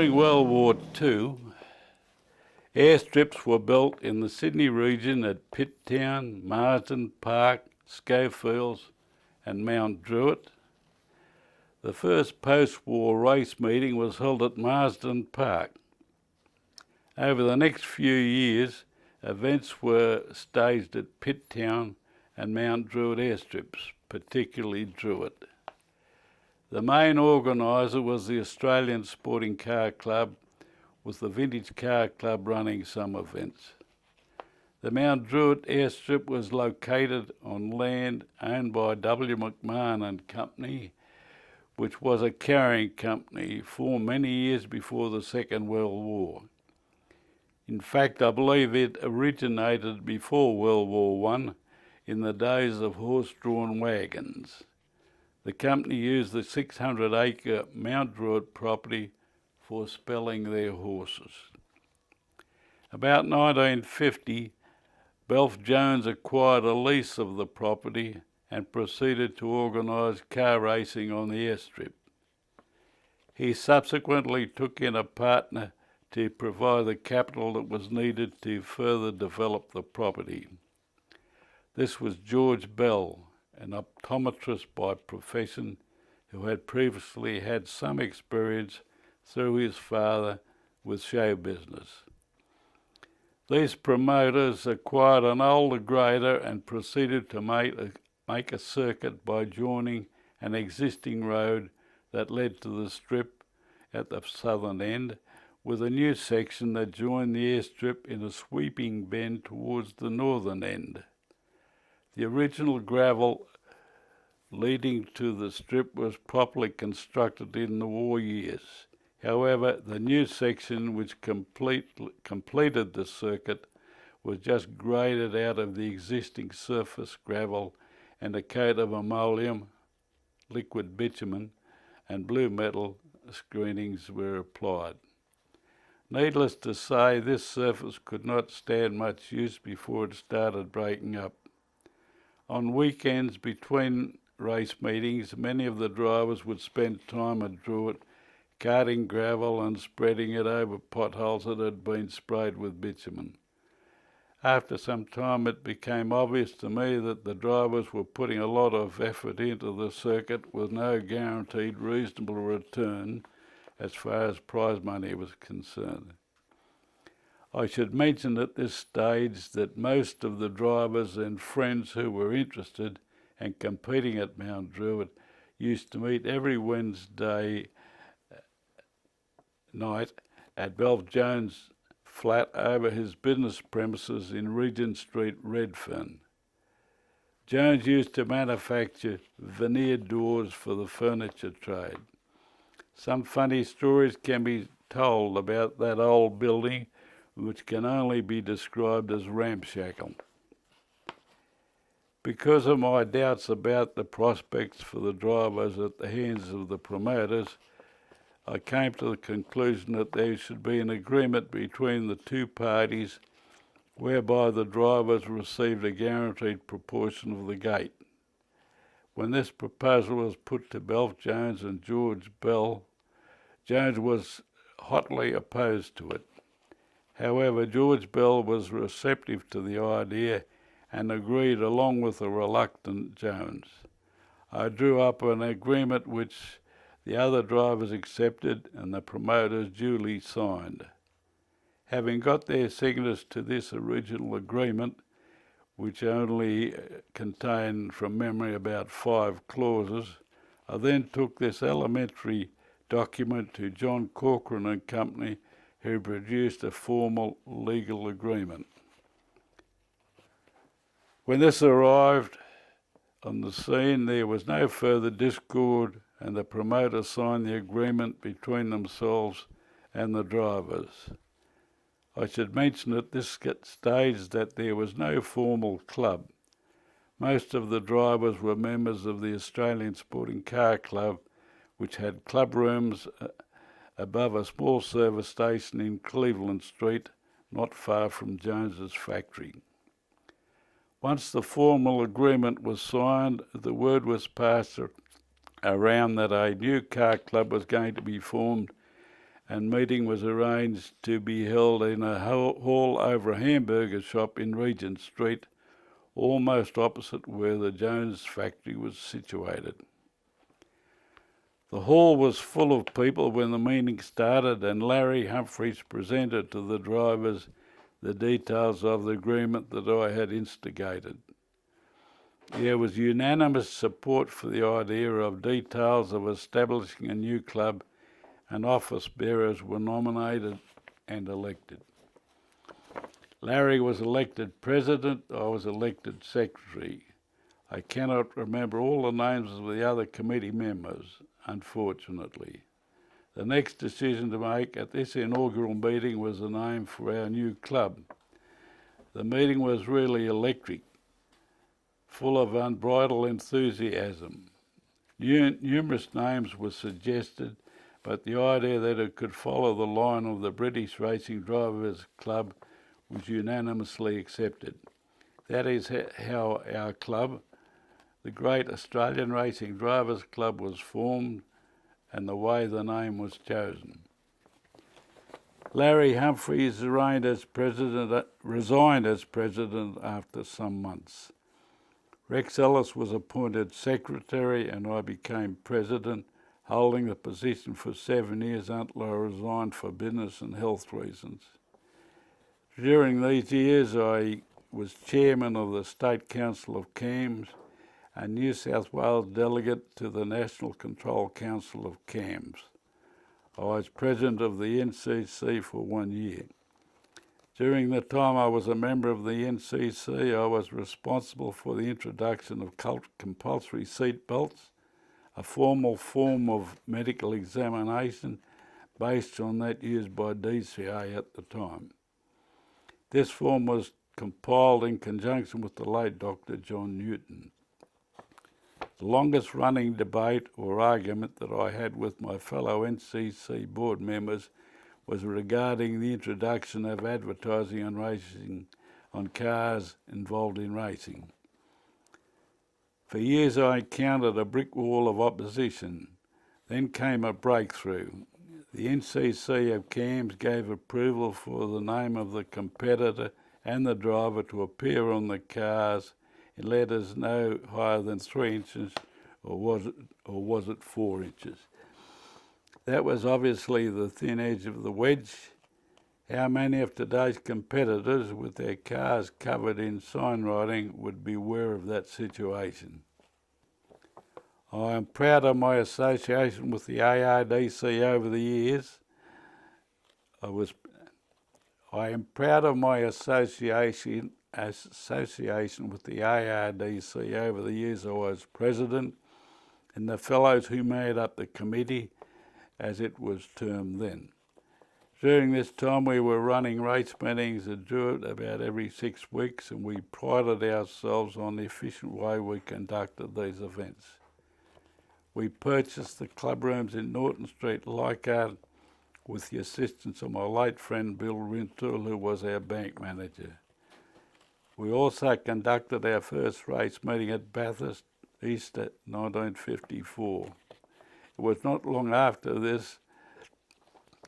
During World War II, airstrips were built in the Sydney region at Pitt Town, Marsden Park, Schofields and Mount Druitt. The first post-war race meeting was held at Marsden Park. Over the next few years, events were staged at Pitt Town and Mount Druitt airstrips, particularly Druitt. The main organiser was the Australian Sporting Car Club, with the Vintage Car Club running some events. The Mount Druitt airstrip was located on land owned by W. McMahon and Company, which was a carrying company formed many years before the Second World War. In fact, I believe it originated before World War I in the days of horse-drawn wagons. The company used the 600-acre Mount Druitt property for spelling their horses. About 1950, Belf Jones acquired a lease of the property and proceeded to organise car racing on the airstrip. He subsequently took in a partner to provide the capital that was needed to further develop the property. This was George Bell, an optometrist by profession who had previously had some experience through his father with show business. These promoters acquired an older grader and proceeded to make a circuit by joining an existing road that led to the strip at the southern end, with a new section that joined the airstrip in a sweeping bend towards the northern end. The original gravel leading to the strip was properly constructed in the war years. However, the new section which completed the circuit was just graded out of the existing surface gravel, and a coat of emollient, liquid bitumen and blue metal screenings were applied. Needless to say, this surface could not stand much use before it started breaking up. On weekends between race meetings, many of the drivers would spend time at Druitt carting gravel and spreading it over potholes that had been sprayed with bitumen. After some time, it became obvious to me that the drivers were putting a lot of effort into the circuit with no guaranteed reasonable return as far as prize money was concerned. I should mention at this stage that most of the drivers and friends who were interested and competing at Mount Druitt used to meet every Wednesday night at Belf Jones' flat over his business premises in Regent Street, Redfern. Jones used to manufacture veneer doors for the furniture trade. Some funny stories can be told about that old building, which can only be described as ramshackle. Because of my doubts about the prospects for the drivers at the hands of the promoters, I came to the conclusion that there should be an agreement between the two parties whereby the drivers received a guaranteed proportion of the gate. When this proposal was put to Belf Jones and George Bell, Jones was hotly opposed to it. However, George Bell was receptive to the idea and agreed along with a reluctant Jones. I drew up an agreement which the other drivers accepted and the promoters duly signed. Having got their signatures to this original agreement, which only contained from memory about 5 clauses, I then took this elementary document to John Corcoran and Company, who produced a formal legal agreement. When this arrived on the scene, there was no further discord, and the promoters signed the agreement between themselves and the drivers. I should mention at this stage that there was no formal club. Most of the drivers were members of the Australian Sporting Car Club, which had club rooms above a small service station in Cleveland Street, not far from Jones's factory. Once the formal agreement was signed, the word was passed around that a new car club was going to be formed, and meeting was arranged to be held in a hall over a hamburger shop in Regent Street, almost opposite where the Jones factory was situated. The hall was full of people when the meeting started, and Larry Humphries presented to the drivers the details of the agreement that I had instigated. There was unanimous support for the idea of details of establishing a new club, and office bearers were nominated and elected. Larry was elected president, I was elected secretary. I cannot remember all the names of the other committee members, unfortunately. The next decision to make at this inaugural meeting was the name for our new club. The meeting was really electric, full of unbridled enthusiasm. Numerous names were suggested, but the idea that it could follow the line of the British Racing Drivers Club was unanimously accepted. That is how our club, the Great Australian Racing Drivers Club, was formed, and the way the name was chosen. Larry Humphries resigned as president after some months. Rex Ellis was appointed secretary and I became president, holding the position for 7 years until I resigned for business and health reasons. During these years I was chairman of the State Council of CAMS and New South Wales delegate to the National Control Council of CAMS. I was president of the NCC for 1 year. During the time I was a member of the NCC, I was responsible for the introduction of compulsory seat belts, a formal form of medical examination based on that used by DCA at the time. This form was compiled in conjunction with the late Dr. John Newton. The longest running debate or argument that I had with my fellow NCC board members was regarding the introduction of advertising on racing on cars involved in racing. For years I encountered a brick wall of opposition. Then came a breakthrough. The NCC of CAMS gave approval for the name of the competitor and the driver to appear on the cars in letters no higher than 3 inches, or was it 4 inches? That was obviously the thin edge of the wedge. How many of today's competitors with their cars covered in sign writing would be aware of that situation? I am proud of my association with the ARDC over the years. I am proud of my association with the ARDC over the years I was president, and the fellows who made up the committee, as it was termed then. During this time we were running race meetings at Druitt about every 6 weeks, and we prided ourselves on the efficient way we conducted these events. We purchased the club rooms in Norton Street, Leichhardt, with the assistance of my late friend Bill Rintoul, who was our bank manager. We also conducted our first race meeting at Bathurst, Easter 1954. It was not long after this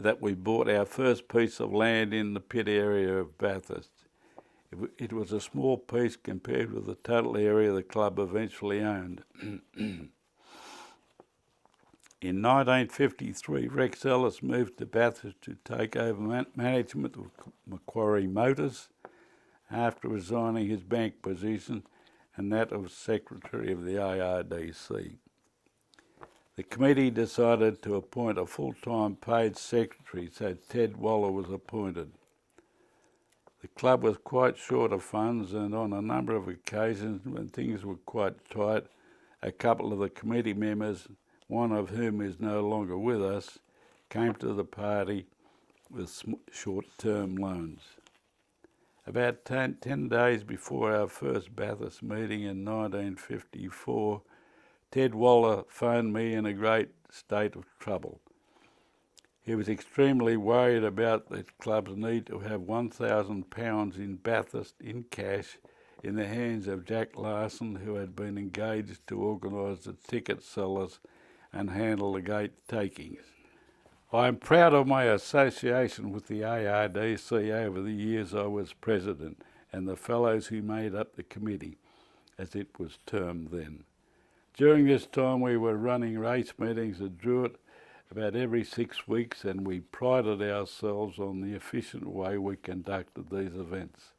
that we bought our first piece of land in the pit area of Bathurst. It was a small piece compared with the total area the club eventually owned. In 1953, Rex Ellis moved to Bathurst to take over management of Macquarie Motors after resigning his bank position and that of Secretary of the ARDC. The committee decided to appoint a full-time paid secretary, so Ted Waller was appointed. The club was quite short of funds, and on a number of occasions when things were quite tight, a couple of the committee members, one of whom is no longer with us, came to the party with short-term loans. About 10 days before our first Bathurst meeting in 1954, Ted Waller phoned me in a great state of trouble. He was extremely worried about the club's need to have £1,000 in Bathurst in cash in the hands of Jack Larson, who had been engaged to organise the ticket sellers and handle the gate takings. I am proud of my association with the ARDC over the years I was president and the fellows who made up the committee, as it was termed then. During this time we were running race meetings at Druitt about every 6 weeks, and we prided ourselves on the efficient way we conducted these events.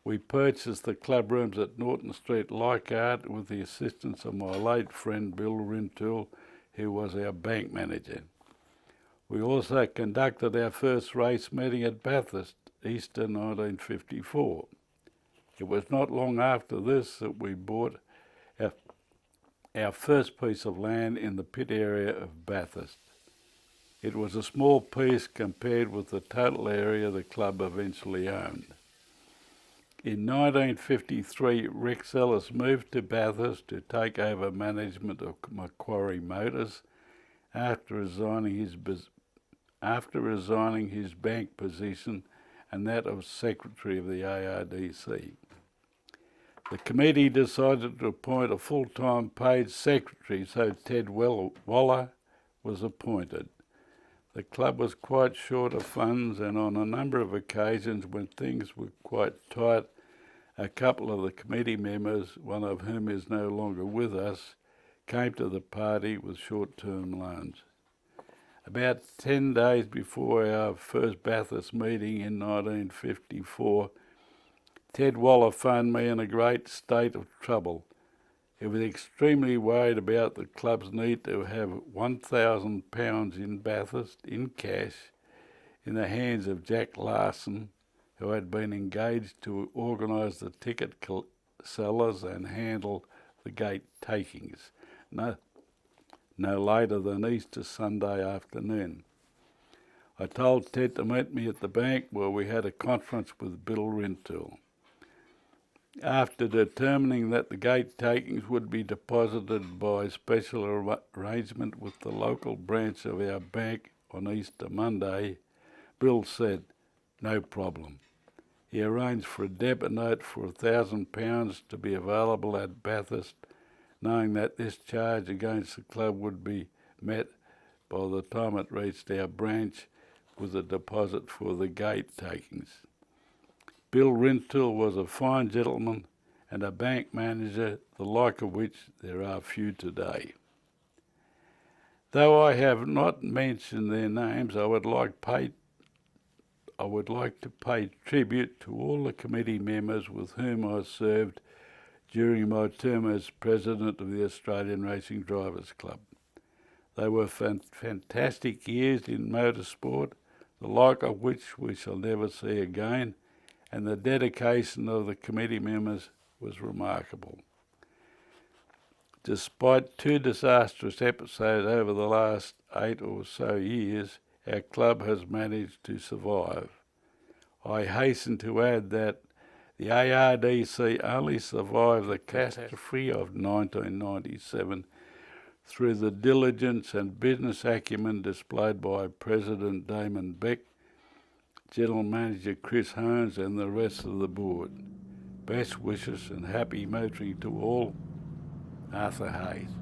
We purchased the club rooms at Norton Street, Leichhardt, with the assistance of my late friend Bill Rintoul, who was our bank manager. We also conducted our first race meeting at Bathurst, Easter 1954. It was not long after this that we bought our first piece of land in the pit area of Bathurst. It was a small piece compared with the total area the club eventually owned. In 1953, Rex Ellis moved to Bathurst to take over management of Macquarie Motors after resigning his bank position and that of Secretary of the ARDC. The committee decided to appoint a full-time paid secretary, so Ted Waller was appointed. The club was quite short of funds, and on a number of occasions when things were quite tight, a couple of the committee members, one of whom is no longer with us, came to the party with short-term loans. About 10 days before our first Bathurst meeting in 1954, Ted Waller phoned me in a great state of trouble. He was extremely worried about the club's need to have £1,000 in Bathurst in cash in the hands of Jack Larson, who had been engaged to organise the ticket sellers and handle the gate takings, no later than Easter Sunday afternoon. I told Ted to meet me at the bank, where we had a conference with Bill Rintoul. After determining that the gate takings would be deposited by special arrangement with the local branch of our bank on Easter Monday, Bill said, "No problem." He arranged for a debit note for £1,000 to be available at Bathurst, knowing that this charge against the club would be met by the time it reached our branch with a deposit for the gate takings. Bill Rintoul was a fine gentleman and a bank manager, the like of which there are few today. Though I have not mentioned their names, I would like to pay tribute to all the committee members with whom I served during my term as president of the Australian Racing Drivers Club. They were fantastic years in motorsport, the like of which we shall never see again, and the dedication of the committee members was remarkable. Despite 2 disastrous episodes over the last 8 or so years, our club has managed to survive. I hasten to add that the ARDC only survived the catastrophe of 1997 through the diligence and business acumen displayed by President Damon Beck, General Manager Chris Holmes and the rest of the board. Best wishes and happy motoring to all. Arthur Hayes.